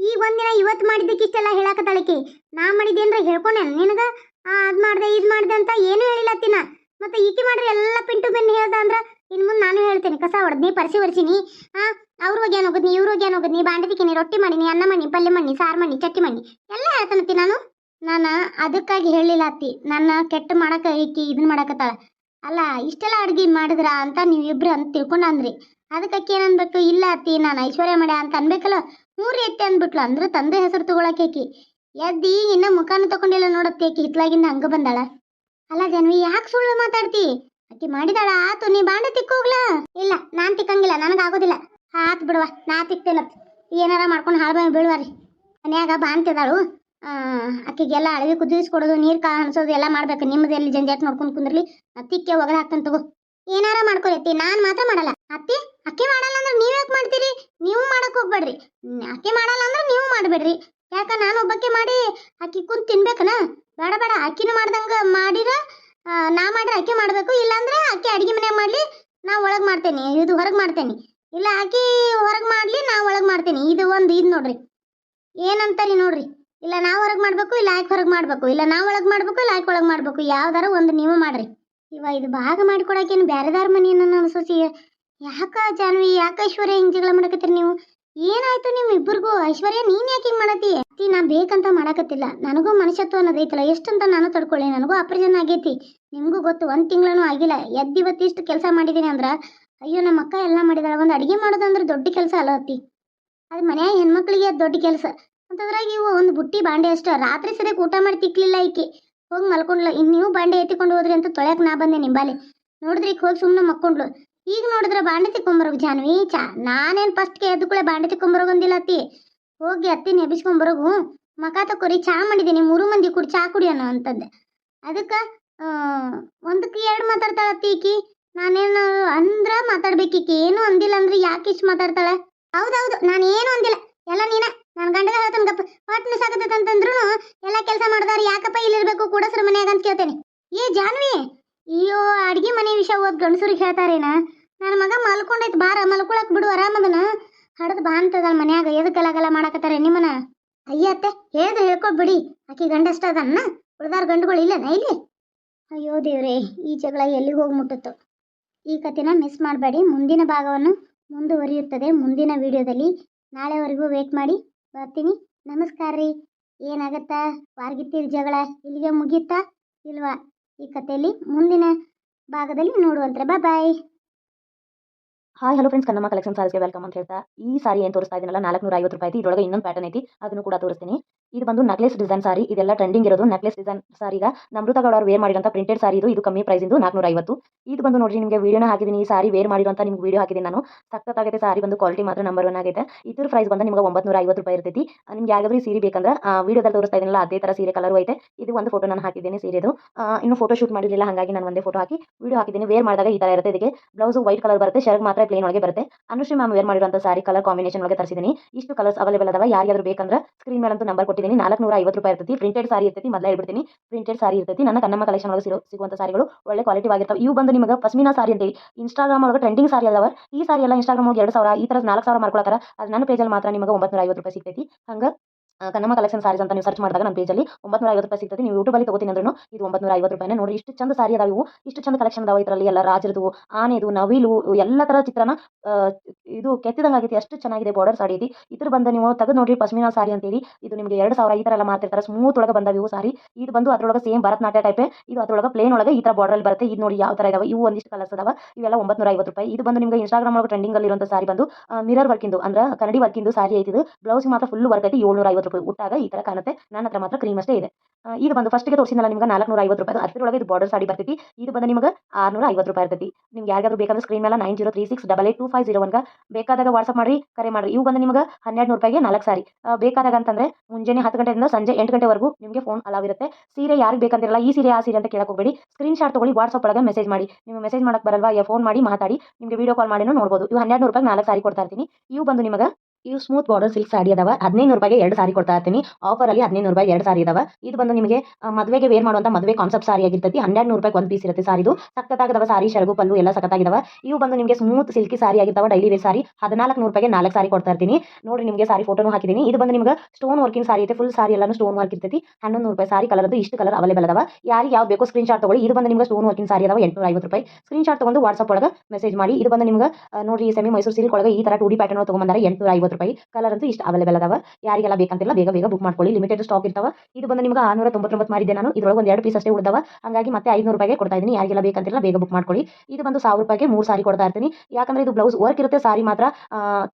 ಈಗ ಒಂದಿನ ಇವತ್ತು ಮಾಡಿದ್ದಕ್ಕೆ ಇಷ್ಟೆಲ್ಲ ಹೇಳಾಕತ್ತಾಳಕಿ. ನಾ ಮಾಡಿದ್ದೇನ್ರ ಹೇಳ್ಕೊಂಡೇನು ನಿನಗೆ? ಅದು ಮಾಡಿದೆ ಇದು ಮಾಡಿದೆ ಅಂತ ಏನೂ ಹೇಳಿಲ್ಲತ್ತಿನ. ಮತ್ತೆ ಈಕಿ ಮಾಡ್ರಿ ಎಲ್ಲ ಪಿಂಟು ಬೆನ್ನು ಹೇಳ್ದ ಅಂದ್ರ ಇನ್ ಮುಂದೆ ನಾನು ಹೇಳ್ತೇನೆ ಕಸ ಹೊಡೆದ್ನಿ ಪರಿಸಿ ಒರ್ಸಿನಿ ಅವ್ರ ಹೋಗ್ಯಾನ ಹೋಗದ್ನಿ ಇವ್ರ ಹೋಗ್ಯಾನ ಹೋಗದ್ನಿ ಬಾಂಡೆ ತಿಕ್ಕಿನಿ ರೊಟ್ಟಿ ಮಾಡಿನಿ ಅನ್ನ ಮಾಡಿ ಪಲ್ಯ ಮಾಡಿ ಸಾರು ಮಾಡಿ ಚಟ್ನಿ ಮಾಡಿ ಎಲ್ಲ ಹೇಳ್ತಾನತ್ತಿ ನಾನು ಅದಕ್ಕಾಗಿ ಹೇಳಿಲ್ಲ ಅತ್ತಿ ನನ್ನ ಕೆಟ್ಟ ಮಾಡಕ ಈಕಿ ಇದನ್ನ ಮಾಡಕತ್ತಾಳ ಅಲ್ಲ ಇಷ್ಟೆಲ್ಲ ಅಡ್ಗೆ ಮಾಡಿದ್ರ ಅಂತ ನೀವಿಬ್ರು ಅಂತ ತಿಳ್ಕೊಂಡ ಅಂದ್ರಿ ಅದಕ್ಕೆ ಅಕ್ಕಿ ಏನ್ ಅನ್ಬೇಕು ಇಲ್ಲ ಅತ್ತಿ ನಾನು ಐಶ್ವರ್ಯ ಮಾಡ್ಯ ಅಂತ ಅನ್ಬೇಕಲ್ಲ ಮೂರಿ ಎತ್ತಿ ಅಂದ್ಬಿಟ್ಲು ಅಂದ್ರೆ ತಂದೆ ಹೆಸರು ತಗೊಳಕ್ಕೆ ಆಕಿ ಎದ್ದಿ ಇನ್ನ ಮುಖಾನು ತಕೊಂಡಿಲ್ಲ ನೋಡತ್ತಿ ಆಕಿ ಹಿತ್ಲಾಗಿಂದ ಹಂಗ ಬಂದಾಳ ಅಲ್ಲ ಜನ್ವಿ ಯಾಕೆ ಸುಳ್ಳು ಮಾತಾಡ್ತಿ ಆಕಿ ಮಾಡಿದಾಳ ಆತು ನೀ ಬಾಂಡೆ ತಿಕ್ಕೋಗ್ಲಾ ಇಲ್ಲ ನಾನ್ ತಿಕ್ಕಂಗಿಲ್ಲ ನನಗ ಆಗೋದಿಲ್ಲ ಆತ್ ಬಿಡುವ ನಾ ತಿಕ್ತೇನತ್ ಏನಾರ ಮಾಡ್ಕೊಂಡು ಹಾಳ್ಬ ಬೀಳುವಾರಿ ಮನ್ಯಾಗ ಬಾಂತಿದಾಳು ಅಕ್ಕಿಗೆಲ್ಲ ಅಳವಿ ಕುದಿಸ್ಕೊಡೋದು ನೀರ್ ಕಾ ಅನ್ಸೋದು ಎಲ್ಲ ಮಾಡ್ಬೇಕು ನಿಮ್ಮದು ಎಲ್ಲಿ ಜಂಜಾಟ್ ನೋಡ್ಕೊಂಡು ಕುಂದ್ರಲಿ ತಿಕ್ಕೆ ಒಗದ ಹಾಕ್ತಾನೆ ತಗೋ ಏನಾರ ಮಾಡ್ಕೊಳತ್ತಿ ನಾನ್ ಮಾತ್ರ ಮಾಡಲ್ಲ ಅತ್ತಿ ಅಕ್ಕಿ ಮಾಡಲ್ಲ ಅಂದ್ರೆ ನೀವ್ ಯಾಕೆ ಮಾಡ್ತೀರಿ ನೀವು ಮಾಡಕ್ ಹೋಗ್ಬೇಡ್ರಿ ಅಕ್ಕಿ ಮಾಡಲ್ಲ ಅಂದ್ರೆ ನೀವು ಮಾಡ್ಬೇಡ್ರಿ ಯಾಕ ನಾನು ಒಬ್ಬಕ್ಕೆ ಮಾಡಿ ಅಕ್ಕಿ ಕುಂತ್ ತಿನ್ಬೇಕನ ಬೇಡ ಬೇಡ ಅಕ್ಕಿನೂ ಮಾಡ್ದಂಗ ಮಾಡಿರ ನಾ ಮಾಡ್ರೆ ಅಕ್ಕಿ ಮಾಡ್ಬೇಕು ಇಲ್ಲಾಂದ್ರೆ ಅಕ್ಕಿ ಅಡಿಗೆ ಮನ್ಯಾಗ ಮಾಡ್ಲಿ ನಾ ಒಳಗ್ ಮಾಡ್ತೇನೆ ಇದು ಹೊರಗ್ ಮಾಡ್ತೇನೆ ಇಲ್ಲ ಅಕ್ಕಿ ಹೊರಗ್ ಮಾಡ್ಲಿ ನಾ ಒಳಗ್ ಮಾಡ್ತೇನೆ ಇದು ಒಂದು ಇದು ನೋಡ್ರಿ ಏನಂತಾರಿ ನೋಡ್ರಿ ಇಲ್ಲ ನಾ ಹೊರಗ್ ಮಾಡ್ಬೇಕು ಇಲ್ಲ ಆಯ್ಕೆ ಹೊರಗ್ ಮಾಡ್ಬೇಕು ಇಲ್ಲ ನಾ ಒಳಗ್ ಮಾಡ್ಬೇಕು ಇಲ್ಲ ಆಯ್ಕೆ ಒಳಗ್ ಮಾಡ್ಬೇಕು ಯಾವ್ದಾರ ಒಂದು ನೀವು ಮಾಡ್ರಿ ಇದು ಭಾಗ ಮಾಡಿಕೊಡಕೇನು ಬ್ಯಾರೆದಾರ ಮನಿ ನನ್ನ ಅನ್ಸೋಸಿ ಯಾಕ ಜಾನ್ವಿ ಯಾಕ ಐಶ್ವರ್ಯ ಹಿಂಗ್ ಜಗಳ ಮಾಡಕತ್ತೀರಿ ನೀವು ಏನಾಯ್ತು ನಿಮ್ ಇಬ್ಬರಿಗೂ ಐಶ್ವರ್ಯ ನೀನ್ ಯಾಕೆ ಹಿಂಗ್ ಮಾಡತಿ ಅತ್ತಿ ನಾ ಬೇಕಂತ ಮಾಡಕತ್ತಿಲ್ಲ ನನಗೂ ಮನುಷ್ಯತ್ವ ಅನ್ನೋದೈತಲ್ಲ ಎಷ್ಟಂತ ನಾನು ತಡ್ಕೊಳ್ಳಿ ನನಗೂ ಆಪರೇಷನ್ ಆಗೈತಿ ನಿಮ್ಗೂ ಗೊತ್ತು 1 ತಿಂಗಳೂ ಆಗಿಲ್ಲ ಎದ್ದಿವತ್ತಿಷ್ಟು ಕೆಲಸ ಮಾಡಿದೀನಿ ಅಂದ್ರ ಅಯ್ಯೋ ನಮ್ಮ ಅಕ್ಕ ಎಲ್ಲ ಮಾಡಿದಾಳ ಒಂದು ಅಡಿಗೆ ಮಾಡೋದಂದ್ರೆ ದೊಡ್ಡ ಕೆಲಸ ಅಲ್ಲ ಅತ್ತಿ ಅದು ಮನ್ಯಾಗ ಹೆಣ್ಮಕ್ಳಿಗೆ ಅದು ದೊಡ್ಡ ಕೆಲಸ ಅಂತದ್ರಾಗ ಇವು ಒಂದು ಬುಟ್ಟಿ ಬಾಂಡೆ ಅಷ್ಟ ರಾತ್ರಿ ಸರಿಯಾಗಿ ಊಟ ಮಾಡಿ ತಿಕ್ಲಿಲ್ಲ ಈಕಿ ಹೋಗಿ ಮಲ್ಕೊಂಡ್ಲ ಇನ್ ನೀವು ಬಾಂಡೆ ಎತ್ತಿಕೊಂಡು ಹೋದ್ರಿ ಅಂತ ತೊಳ್ಯಾಕ ನಾ ಬಂದೆ ನಿಂಬಾಲೆ ನೋಡಿದ್ರಿ ಈಗ ಹೋಗಿ ಸುಮ್ಮನೆ ಮಕ್ಕೊಂಡ್ಲು ಈಗ ನೋಡಿದ್ರೆ ಬಾಂಡೆ ತಿಕ್ಕೊಂಬರೋಗ ಜಾನ್ವಿ ನಾನೇನ್ ಫಸ್ಟ್ಗೆ ಎದ್ದು ಕೂಡ ಬಾಂಡೆ ತಿಕ್ಕೊಂಬರೋಗಂದಿಲ್ಲ ಅತ್ತಿ ಹೋಗಿ ಅತ್ತಿನ ಎಬ್ಬಿಸ್ಕೊಂಬರೋಗು ಮಕ ತಕೋರಿ ಚಾ ಮಾಡಿದ್ದೀನಿ 3 ಮಂದಿ ಕೂಡ ಚಾ ಕುಡಿಯೋಣ ಅಂತಂದೆ ಅದಕ್ಕೆ ಒಂದಕ್ಕೆ 2 ಮಾತಾಡ್ತಾಳ ಅತ್ತಿ ಈಕಿ ನಾನೇನು ಅಂದ್ರ ಮಾತಾಡ್ಬೇಕೀಕಿ ಏನು ಅಂದಿಲ್ಲ ಅಂದ್ರೆ ಯಾಕೆ ಇಷ್ಟು ಮಾತಾಡ್ತಾಳೆ ಹೌದೌದು ನಾನು ಏನು ಅಂದಿಲ್ಲ ಎಲ್ಲ ನೀನ ನನ್ನ ಗಂಡಗ ಹೇಳ್ತಾನೆ ಗಪ್ಪ ಹೊಟ್ಟೆ ಸಾಕತೈತೆ ಅಂತಂದ್ರು ಎಲ್ಲ ಕೆಲಸ ಮಾಡ್ದಾರ ಯಾಕಪ್ಪ ಇಲ್ಲಿರ್ಬೇಕು ಕೂಡಸ್ರ ಮನ್ಯಾಗ ಅಂತ ಕೇಳ್ತೇನೆ ಏ ಜಾನ್ವಿ ಅಯ್ಯೋ ಅಡ್ಗೆ ಮನೆ ವಿಷಯ ಓದ್ ಗಂಡಸರಿಗೆ ಹೇಳ್ತಾರೇನ ನನ್ನ ಮಗ ಮಲ್ಕೊಂಡೈತಿ ಬಾರ ಮಲ್ಕೊಳಕ್ ಬಿಡು ಆರಾಮದನ ಹಡದ್ ಬಾ ಅಂತದ ಮನ್ಯಾಗ ಎದಕ್ಕೆಲ್ಲ ಮಾಡಾಕತ್ತಾರೆ ನಿಮ್ಮನ ಅಯ್ಯತ್ತೆ ಹೇಳ್ದು ಹೇಳ್ಕೊಬಿಡಿ ಆಕಿ ಗಂಡಷ್ಟ ಅದನ್ನ ಉಳ್ದಾರ ಗಂಡುಗಳು ಇಲ್ಲನ ಇಲ್ಲಿ ಅಯ್ಯೋ ದೇವ್ರೆ ಈ ಜಗಳ ಎಲ್ಲಿಗೆ ಹೋಗಿ ಮುಟ್ಟುತ್ತೋ ಈ ಕಥೆನ ಮಿಸ್ ಮಾಡಬೇಡಿ ಮುಂದಿನ ಭಾಗವನ್ನು ಮುಂದುವರಿಯುತ್ತದೆ ಮುಂದಿನ ವಿಡಿಯೋದಲ್ಲಿ ನಾಳೆವರೆಗೂ ವೇಟ್ ಮಾಡಿ ಬರ್ತೀನಿ ನಮಸ್ಕಾರ ರೀ ಏನಾಗತ್ತಾ ವಾರ್ಗಿತ್ತೀರಿ ಜಗಳ ಇಲ್ಲಿಗೆ ಮುಗೀತಾ ಇಲ್ವಾ ಈ ಕಥೆಯಲ್ಲಿ ಮುಂದಿನ ಭಾಗದಲ್ಲಿ ನೋಡುವಂತ್ರೆ bye hi hello friends Kannamma collection ಸಾರೀಸ್ಗೆ ವೆಲ್ಕಮ್ ಅಂತ ಹೇಳ್ತಾ ಈ ಸಾರಿ ಏನು ತೋರಿಸ್ತಾ ಇದೀನಲ್ಲ 450 ರೂಪಾಯಿ ಐತಿ ಇದರೊಳಗೆ ಇನ್ನೊಂದು ಪ್ಯಾಟರ್ನ್ ಐತಿ ಅದನ್ನು ಕೂಡ ತೋರಿಸ್ತೀನಿ ಇದು ಬಂದು ನೆಕ್ಲೆಸ್ ಡಿಸೈನ್ ಸಾರಿ ಇದೆಲ್ಲ ಟ್ರೆಂಡಿಂಗ್ ಇರೋದು ನೆಕ್ಲೆಸ್ ಡಿಸೈನ್ ಸಾರಿಗ ನಮೃತ ಗೌಡ ಅವರು ವೇರ್ ಮಾಡಿರೋಂಥ ಪ್ರಿಂಟೆಡ್ ಸಾರಿ ಇದು ಕಮ್ಮಿ ಪ್ರೈಸ್ ಇಂದು 450 ಇದು ಬಂದು ನೋಡ್ರಿ ನಿಮಗೆ ವಿಡಿಯೋನ ಹಾಕಿದ್ದೀನಿ ಈ ಸಾರಿ ವೇರ್ ಮಾಡಿರೋಂಥ ನಿಮ್ಗೆ ವಿಡಿಯೋ ಹಾಕಿದ್ದೀನಿ ನಾನು ಸಖತ್ತಾಗೈತೆ ಸಾರಿ ಬಂದು ಕ್ವಾಲಿಟಿ ಮಾತ್ರ ನಂಬರ್ 1 ಆಗೈತೆ ಇದ್ರ ಪ್ರೈಸ್ ಬಂದು ನಿಮಗೆ 950 ರೂಪಾಯಿ ಇರ್ತೈತಿ ನಿಮ್ಗೆ ಯಾವ್ದಾದ್ರು ಸೀರೆ ಬೇಕಂದ್ರೆ ವಿಡಿಯೋದಲ್ಲಿ ತೋರಿಸ್ತಾ ಇದೀನಲ್ಲ ಅದೇ ತರ ಸೀರೆ ಕಲರ್ ಐತೆ ಇದು ಒಂದು ಫೋಟೋ ನಾನು ಹಾಕಿದ್ದೀನಿ ಸೀರೆದು ಇನ್ನು ಫೋಟೋ ಶೂಟ್ ಮಾಡಿರಲಿಲ್ಲ ಹಾಗಾಗಿ ನಾನು ಒಂದೇ ಫೋಟೋ ಹಾಕಿ ವಿಡಿಯೋ ಹಾಕಿದ್ದೀನಿ ವೇರ್ ಮಾಡಿದಾಗ ಈ ತರ ಇರುತ್ತೆ ಇದಕ್ಕೆ ಬ್ಲೌಸ್ ವೈಟ್ ಕಲರ್ ಬರುತ್ತೆ ಶರ್ಟ್ ಮಾತ್ರ ಪ್ಲೇನ್ ಒಳಗೆ ಬರುತ್ತೆ ಅನುಶ್ರೀ ಮ್ಯಾಮ್ ವೇರ್ ಮಾಡಿರುವಂಥ ಸಾರಿ ಕಲರ್ ಕಾಂಬಿನೇಷನ್ ಒಳಗೆ ತರಿಸಿದ್ದೀನಿ ಇಷ್ಟು ಕಲರ್ಸ್ ಅವೈಲೇಬಲ್ ಅದಾವ ಯಾರಿಗಾದ್ರೂ ಬೇಕಂದ್ರೆ ಸ್ಕ್ರೀನ್ ಮೇಲಂತೂ ನಂಬರ್ ಕೊಟ್ಟಿದ್ದೀನಿ 450 ರೂಪಾಯಿ ಇರ್ತೈತಿ ಪ್ರಿಂಟೆಡ್ ಸಾರಿ ಇರ್ತೈತಿ ಮೊದಲೇ ಹೇಳ್ಬಿಡ್ತೀನಿ ಪ್ರಿಂಟೆಡ್ ಸಾರಿ ಇರ್ತೈತಿ ನನ್ನ ಕನ್ನಮ್ಮ ಕಲೆಕ್ಷನ್ ಒಳಗೆ ಸಿಗುವಂಥ ಸಾರಿಗಳು ಒಳ್ಳೆ ಕ್ವಾಲಿಟಿ ಆಗಿರ್ತಾವೆ ಇವು ಬಂದು ನಿಮಗೆ ಪಸ್ಮಿನಾ ಸಾರಿ ಅಂತೇಳಿ ಇನ್ಸ್ಟಾಗ್ರಾಮ್ ಒಳಗೆ ಟ್ರೆಂಡಿಂಗ್ ಸಾರಿ ಅದಾವ ಈ ಸಾರಿ ಎಲ್ಲ ಇನ್ಸ್ಟಾಗ್ರಾಮ್ ಒಳಗೆ 2000 ಈ ತರ 4000 ಮಾಡ್ಕೊಳತ್ತಾರ ಅದು ನನ್ನ ಪೇಜಲ್ಲಿ ಮಾತ್ರ ನಿಮಗೆ 950 ರೂಪಾಯಿ ಸಿಗ್ತೈತಿ ಹಂಗೆ ಕನ್ನಮ್ಮ ಕಲೆಕ್ಷನ್ ಸಾರೀಸ್ ಅಂತ ನೀವು ಸರ್ಚ್ ಮಾಡಿದಾಗ ನನ್ನ ಪೇಜಲ್ಲಿ 950 ರೂಪಾಯಿ ಸಿಗ್ತದೆ ನೀವು ಯೂಟ್ಯೂಬಲ್ಲಿ ತಗೋತೀನಿ ಅಂದ್ರೂ ಇದು 950 ರೂಪಾಯಿನೇ ನೋಡಿ ಇಷ್ಟು ಚಂದ ಸಾರಿ ಅದಾವ ಇವು ಇಷ್ಟು ಚಂದ ಕಲೆಕ್ಷನ್ ಅದಾವ ಇದರಲ್ಲಿ ಎಲ್ಲ ರಾಜರದು ಆನೆದು ನವಿಲು ಎಲ್ಲ ತರ ಚಿತ್ರನ ಇದು ಕೆತ್ತಿದಂಗೆ ಆಗೈತಿ ಅಷ್ಟು ಚೆನ್ನಾಗಿದೆ ಬಾರ್ಡರ್ ಸಾರಿ ಐತಿ ಇದ್ರ ಬಂದು ನೀವು ತೆಗೆದು ನೋಡ್ರಿ ಪಸ್ಮಿನಾ ಸಾರಿ ಅಂತೇಳಿ ಇದು ನಿಮಗೆ 2000 ಈ ತರ ಎಲ್ಲ ಮಾಡ್ತಿರ್ತಾರೆ ಸ್ಮೂತ್ ಒಳಗೆ ಬಂದವು ಇವು ಸಾರಿ ಇದು ಬಂದು ಅದ್ರೊಳಗೆ ಸೇಮ್ ಭರತನಾಟ್ಯ ಟೈಪ್ ಇದು ಅದ್ರೊಳಗೆ ಪ್ಲೇನ್ ಒಳಗೆ ಈ ತರ ಬಾರ್ಡರ್ ಬರುತ್ತೆ ಇದು ನೋಡಿ ಯಾವ ತರ ಇದಾವೆ ಇವು ಒಂದಿಷ್ಟು ಕಲರ್ಸ್ ಅದಾವ ಇವೆಲ್ಲ 950 ರೂಪಾಯಿ ಇದು ಬಂದು ನಿಮಗೆ ಇನ್ಸ್ಟಾಗ್ರಾಮ್ ಒಳಗೆ ಟ್ರೆಂಡಿಂಗ್ ಅಲ್ಲಿ ಇರುವಂತ ಸಾರಿ ಬಂದು ಮಿರರ್ ವರ್ಕ್ ಇಂದು ಅಂದ್ರೆ ಕನ್ನಡಿ ವರ್ಕ್ ಇಂದು ಸಾರಿ ಐತಿ ಇದು ಬ್ಲೌಸ್ ಮಾತ್ರ ಫುಲ್ ವರ್ಕ್ ಐತಿ 750 ರೂಪಾಯಿ ಉಟ್ಟಾಗ ಈ ತರ ಕಾಣುತ್ತೆ ನನ್ನ ಹತ್ರ ಮಾತ್ರ ಕ್ರೀಮ್ ಅಷ್ಟೇ ಇದೆ ಇದು ಬಂದು ಫಸ್ಟ್ಗೆ ತೋರಿಸಿದ್ನಲ್ಲ ನಿಮ್ಗೆ 450 ರೂಪಾಯಿ ಅದರೊಳಗೆ ಇದು ಬಾರ್ಡರ್ ಸಾರಿ ಬರ್ತೈತಿ ಇದು ಬಂದು ನಿಮಗೆ 650 ರೂಪಾಯಿ ಇರ್ತೈತಿ ನಿಮ್ಗೆ ಯಾರಿಗಾದ್ರೂ ಬೇಕಾದ್ರೆ ಸ್ಕ್ರೀನ್ ಮೇಲೆ 9036882501 ಬೇಕಾದಾಗ ವಾಟ್ಸ್ಆಪ್ ಮಾಡಿ ಕರೆ ಮಾಡಿ ಇವು ಬಂದು ನಿಮಗೆ 1200 ರೂಪಾಯಿಗೆ 4 ಸಾರಿ ಬೇಕಾದಾಗ ಅಂತಂದ್ರೆ ಮುಂಜಾನೆ 10 ಗಂಟೆಯಿಂದ ಸಂಜೆ 8 ಗಂಟೆವರೆಗೂ ನಿಮಗೆ ಫೋನ್ ಅಲಾವ್ ಇರುತ್ತೆ ಸೀರೆ ಯಾರಿಗೆ ಬೇಕಂತಿರಲ್ಲ ಈ ಸೀರೆ ಆ ಸೀರೆ ಅಂತ ಕೇಳಕ್ ಹೋಗಬೇಡಿ ಸ್ಕ್ರೀನ್ ಶಾಟ್ ತಗೊಳ್ಳಿ ವಾಟ್ಸ್ಆಪ್ ಒಳಗೆ ಮೆಸೇಜ್ ಮಾಡಿ ನೀವು ಮೆಸೇಜ್ ಮಾಡಕ್ ಬರಲ್ವಾ ಫೋನ್ ಮಾಡಿ ಮಾತಾಡಿ ನಿಮಗೆ ವಿಡಿಯೋ ಕಾಲ್ ಮಾಡಿನೂ ನೋಡಬಹುದು ಇವು 1200 ರೂಪಾಯಿಗೆ 4 ಸಾರಿ ಕೊಡ್ತಾ ಇರ್ತೀನಿ ಇವು ಬಂದು ನಿಮಗೆ ಇವು ಸ್ಮೂತ್ ಬಾರ್ಡರ್ ಸಿಲ್ಕ್ ಸಾರಿ ಅದಾವ 1500 ರೂಪಾಯಿಗೆ 2 ಸಾರಿ ಕೊಡ್ತಾ ಇರ್ತೀನಿ. ಆಫರಲ್ಲಿ 1500 ರೂಪಾಯಿ 2 ಸಾರಿ ಇದಾವ. ಇದು ಬಂದು ನಿಮಗೆ ಮದುವೆಗೆ ವೇರ್ ಮಾಡುವಂಥ ಮದುವೆ ಕಾನ್ಸೆಪ್ಟ್ ಸಾರಿ ಆಗಿರ್ತೈತಿ. 1200 ರೂಪಾಯಿಗೆ ಒಂದು ಪೀಸ್ ಇರುತ್ತೆ ಸಾರಿದು. ಸಖತ್ತಾಗಿದಾವ ಸಾರಿ, ಶರಗು ಪಲ್ಲು ಎಲ್ಲ ಸಖತ್ತಾಗಿದಾವ. ಇವು ಬಂದು ನಿಮಗೆ ಸ್ಮೂತ್ ಸಿಲ್ಕಿ ಸಾರಿ ಆಗಿರ್ತಾವ. ಡೈಲಿ ವೇರ್ ಸಾರಿ 1400 ರೂಪಾಯಿಗೆ 4 ಸಾರಿ ಕೊಡ್ತಾ ಇರ್ತೀನಿ. ನೋಡ್ರಿ ನಿಮಗೆ ಸಾರಿ ಫೋಟೋನು ಹಾಕಿದ್ದೀನಿ. ಇದು ಬಂದು ನಿಮಗೆ ಸ್ಟೋನ್ ವರ್ಕಿಂಗ್ ಸಾರಿ ಐತೆ. ಫುಲ್ ಸಾರಿ ಎಲ್ಲಾನು ಸ್ಟೋನ್ ವರ್ಕ್ ಇರ್ತೈತಿ. 1100 ರೂಪಾಯಿ ಸಾರಿ. ಕಲರ್ ಇಷ್ಟು ಕಲರ್ ಅವೈಲೇಬಲ್ ಅದಾವ. ಯಾರಿಗೆ ಯಾವ್ದು ಬೇಕೋ ಸ್ಕ್ರೀನ್ ಶಾಟ್ ತಗೊಳ್ಳಿ. ಇದು ಬಂದು ನಿಮಗೆ ಸ್ಟೋನ್ ವರ್ಕಿಂಗ್ ಸಾರಿ ಅದಾವ 850 ರೂಪಾಯಿ. ಸ್ಕ್ರೀನ್ ಶಾಟ್ ತಗೊಂಡು ವಾಟ್ಸ್ಆಪ್ ಒಳಗೆ ಮೆಸೇಜ್ ಮಾಡಿ. ಇದು ಬಂದು ನಿಮಗೆ ನೋಡ್ರಿ ಸೆಮಿ ಮೈಸೂರು ಸಿಲ್ಕ್ ಒಳಗೆ ಈ ತರ 2D ಪ್ಯಾಟರ್ನ್ ತಗೊಂಬಂದಾರೆ 850 ರೂಪಾಯಿ. ಕಲರ್ ಅಂತೂ ಇಷ್ಟು ಅವೈಲೇಬಲ್ ಅದಾವ. ಯಾರಿಗೆಲ್ಲ ಬೇಕಂತಿಲ್ಲ ಬೇಗ ಬೇಗ ಬುಕ್ ಮಾಡ್ಕೊಳ್ಳಿ. ಲಿಮಿಟೆಡ್ ಸ್ಟಾಕ್ ಇರ್ತಾವ. ಇದು ಬಂದು ನಿಮಗೆ 699 ಮಾಡಿದ್ದೆ ನಾನು. ಇದ್ರೊಳಗೆ ಒಂದು 2 ಪೀಸ್ ಅಷ್ಟೇ ಉಳಿದವ. ಹಾಗಾಗಿ ಮತ್ತೆ 500 ರೂಪಾಯಿಗೆ ಕೊಡ್ತಾ ಇದ್ದೀನಿ. ಯಾರಿಗೆಲ್ಲ ಬೇಕಂತಿಲ್ಲ ಬೇಗ ಬುಕ್ ಮಾಡ್ಕೊಳ್ಳಿ. ಇದು ಬಂದು 1000 ರೂಪಾಯಿಗೆ 3 ಸಾರಿ ಕೊಡ್ತಾ ಇರ್ತೀನಿ. ಯಾಕಂದ್ರೆ ಇದು ಬ್ಲೌಸ್ ವರ್ಕ್ ಇರುತ್ತೆ. ಸಾರಿ ಮಾತ್ರ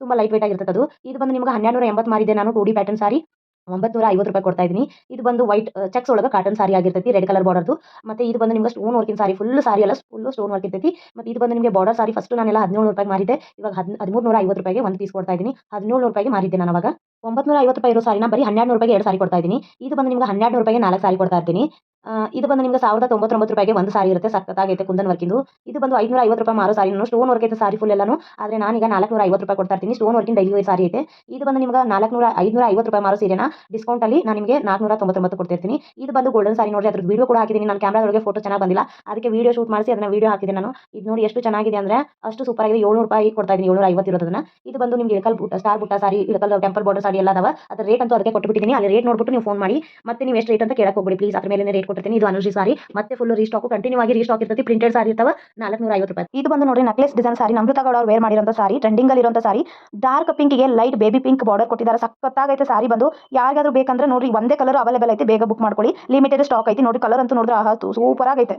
ತುಂಬಾ ಲೈಟ್ ವೇಟ್ ಆಗಿರ್ತದೆ ಅದು. ಇದು ಬಂದು ನಿಮಗೆ 1280 ಮಾಡಿದ್ದೆ ನಾನು 2D ಪ್ಯಾಟರ್ನ್ ಸಾರಿ 950 ರೂಪಾಯಿ ಕೊಡ್ತಾ ಇದ್ದೀನಿ. ಇದು ಬಂದು ವೈಟ್ ಚೆಕ್ಸ್ ಒಳಗೆ ಕಾಟನ್ ಸಾರಿ ಆಗಿರ್ತೈತಿ. ರೆಡ್ ಕಲರ್ ಬಾರ್ಡರ್ದು. ಮತ್ತೆ ಇದು ಬಂದು ನಿಮಗೆ stone working sari. Full sari ಎಲ್ಲ ಫುಲ್ ಸ್ಟೋನ್ ವರ್ಕ್ ಇರ್ತೈತಿ. ಮತ್ತೆ ಇದು ಬಂದು ನಿಮಗೆ ಬಾರ್ಡರ್ ಸಾರಿ. ಫಸ್ಟ್ ನಾನೆಲ್ಲ 1700 ರೂಪಾಯಿ ಮಾರಿದ್ದೆ. ಇವಾಗ 1350 ರೂಪಾಯಿಗೆ ಒಂದು ಪೀಸ್ ಕೊಡ್ತಾ ಇದ್ದೀನಿ. 1700 ರೂಪಾಯಿಗೆ ಮಾರಿದ್ದೆ ನಾನು ಅವಾಗ. 950 ರೂಪಾಯಿ ಇರೋ ಸಾರಿನ ಬರೀ 1200 ರೂಪಾಯಿಗೆ 2 ಸಾರಿ ಕೊಡ್ತಾ ಇದ್ದೀನಿ. ಇದು ಬಂದು ನಿಮಗೆ 1200 ರೂಪಾಯಿಗೆ 4 ಸಾರಿ ಕೊಡ್ತಾ ಇರ್ತೀನಿ. ಇದು ಬಂದು ನಿಮಗೆ 1099 ರೂಪಾಯಿಗೆ ಒಂದು ಸಾರಿ ಇರುತ್ತೆ. ಸಖತ್ತಾಗೈತೆ ಕುಂದನ್ ವರ್ಕಿಂದು. ಇದು ಬಂದು 550 ರೂಪಾಯಿ ಮಾರೋ ಸಾರಿ. ನಾನು ಸ್ಟೋನ್ ವರ್ಕ್ ಐತೆ ಸಾರಿ ಫುಲ್ ಎಲ್ಲಾನು. ಆದರೆ ನಾನೀಗ 450 ರೂಪಾಯಿ ಕೊಡ್ತಾ ಇರ್ತೀನಿ. ಸ್ಟೋನ್ ವರ್ಕಿಂಗ್ ಡೈಲಿ ವೇರ್ ಸಾರಿ ಐತೆ. ಇದು ಬಂದು ನಿಮಗೆ 550 ರೂಪಾಯಿ ಮಾರೋ ಸೀರೆನ ಡಿಸ್ಕೌಂಟ್ ಅಲ್ಲಿ ನಾನು ನಿಮಗೆ 499 ಕೊಡ್ತಿರ್ತೀನಿ. ಇದು ಬಂದು ಗೋಲ್ಡನ್ ಸಾರಿ. ನೋಡ್ರಿ ಅದ್ರ ವಿಡಿಯೋ ಕೂಡ ಹಾಕಿದ್ದೀನಿ. ನಾನು ಕ್ಯಾಮ್ರಾದೊಳಗೆ ಫೋಟೋ ಚೆನ್ನಾಗಿ ಬಂದಿಲ್ಲ, ಅದಕ್ಕೆ ವಿಡಿಯೋ ಶೂಟ್ ಮಾಡಿಸಿ ಅದನ್ನ ವಿಡಿಯೋ ಹಾಕಿದೆ ನಾನು. ಇದು ನೋಡಿ ಎಷ್ಟು ಚೆನ್ನಾಗಿದೆ ಅಂದ್ರೆ ಅಷ್ಟು ಸೂಪರ್ ಆಗಿದೆ. 700 ರೂಪಾಯಿ ಕೊಡ್ತಾ ಇದ್ದೀನಿ. 750 ಇರೋದನ್ನ. ಇದು ಬಂದು ನಿಮಗೆ ಇಳಕಲ್ ಸ್ಟಾರ್ ಬುಟ್ಟ ಸಾರಿ, ಇಳಕಲ್ ಟೆಂಪಲ್ ಬಾರ್ಡರ್ ಸಾರಿ ಎಲ್ಲ ಅದಾವ. ಅದ್ರ ರೇಟ್ ಅಂತೂ ಅದಕ್ಕೆ ಕೊಟ್ಟುಬಿಟ್ಟಿದ್ದೀನಿ. ಅಲ್ಲಿ ರೇಟ್ ನೋಡ್ಬಿಟ್ಟು ನೀವು ಫೋನ್ ಮಾಡಿ ಮತ್ತೆ ನೀವು ಎಷ್ಟು ರೇಟ್ ಅಂತ ಕೇಳಕ್ಕೆ ಹೋಗ್ಬೇಡಿ ಪ್ಲೀಸ್. ಅದ್ರ ಮೇಲೆ ರೇಟ್ ಕೊಟ್ಟಿರ್ತೀನಿ. ಇದು ಅನುಶ್ರೀ ಸಾರಿ. ಮತ್ತೆ ಫುಲ್ ರೀಸ್ಟಾಕ್ ಕಂಟಿನ್ಯೂ ಆಗಿ ರೀಸ್ಟಾಕ್ ಇರ್ತೈತಿ. ಪ್ರಿಂಟೆಡ್ ಸಾರಿ ಇರ್ತಾವ 450 ರೂಪಾಯಿ. ಇದು ಬಂದು ನೋಡಿ ನಕ್ಲೆಸ್ ಡಿಸೈನ್ ಸಾರಿ. ನಮ್ರತಾ ಗೌಡ ಅವರು ವೇರ್ ಮಾಡಿರೋಂಥ ಸಾರಿ. ಟ್ರೆಂಡಿಂಗ್ ಅಲ್ಲಿ ಇರುವಂಥ ಸಾರಿ. ಡಾರ್ಕ್ ಪಿಂಕ್ಗೆ ಲೈಟ್ ಬೇಬಿ ಪಿಂಕ್ ಬಾರ್ಡರ್ ಕೊಟ್ಟಿದ್ದಾರೆ. ಸಖತ್ತಾಗೈತೆ ಸಾರಿ ಬಂದು. ಯಾರಿಗಾದ್ರೂ ಬೇಕಂದ್ರೆ ನೋಡ್ರಿ ಒಂದೇ ಕಲರ್ ಅವೈಲೇಬಲ್ ಐತಿ. ಬೇಗ ಬುಕ್ ಮಾಡ್ಕೊಳ್ಳಿ. ಲಿಮಿಟೆಡ್ ಸ್ಟಾಕ್ ಐತಿ. ನೋಡಿ ಕಲರ್ ಅಂತೂ ನೋಡಿದ್ರೆ ಸೂಪರ್ ಆಗೈತೆ.